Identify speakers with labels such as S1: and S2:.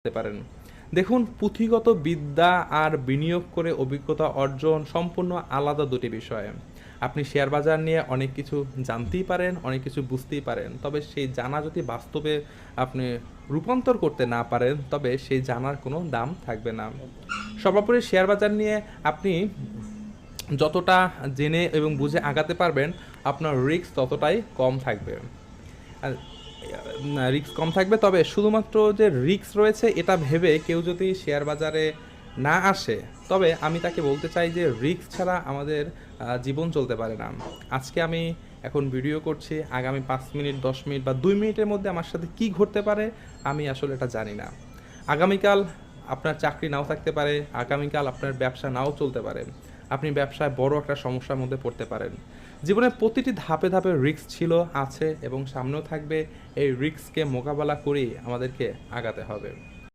S1: করতে পারেন। দেখুন, পুঁথিগত বিদ্যা আর বিনিয়োগ করে অভিজ্ঞতা অর্জন সম্পূর্ণ আলাদা দুটি বিষয়। আপনি শেয়ার বাজার নিয়ে অনেক কিছু জানতেই পারেন, অনেক কিছু বুঝতেই পারেন। তবে সেই জানা যদি বাস্তবে আপনি রূপান্তর করতে না পারেন, তবে সেই জানার কোনো দাম থাকবে না। সর্বোপরি শেয়ার বাজার নিয়ে আপনি যতটা জেনে এবং বুঝে আগাতে পারবেন, আপনার রিস্ক ততটাই কম থাকবে। আর রিস্ক কম থাকবে, তবে শুধুমাত্র যে রিস্ক রয়েছে এটা ভেবে কেউ যদি শেয়ার বাজারে না আসে, তবে আমি তাকে বলতে চাই যে রিস্ক ছাড়া আমাদের জীবন চলতে পারে না। আজকে আমি এখন ভিডিও করছি, আগামী 5 মিনিট, 10 মিনিট বা 2 মিনিটের মধ্যে আমার সাথে কি ঘটতে পারে আমি আসলে এটা জানি না। আগামীকাল আপনার চাকরি নাও থাকতে পারে, আগামীকাল আপনার ব্যবসা নাও চলতে পারে, আপনি ব্যবসায় বড় একটা সমস্যার মধ্যে পড়তে পারেন। জীবনের প্রতিটি ধাপে ধাপে রিস্ক ছিল, আছে এবং সামনেও থাকবে। এই রিস্ককে মোকাবেলা করেই আমাদেরকে আগাতে হবে।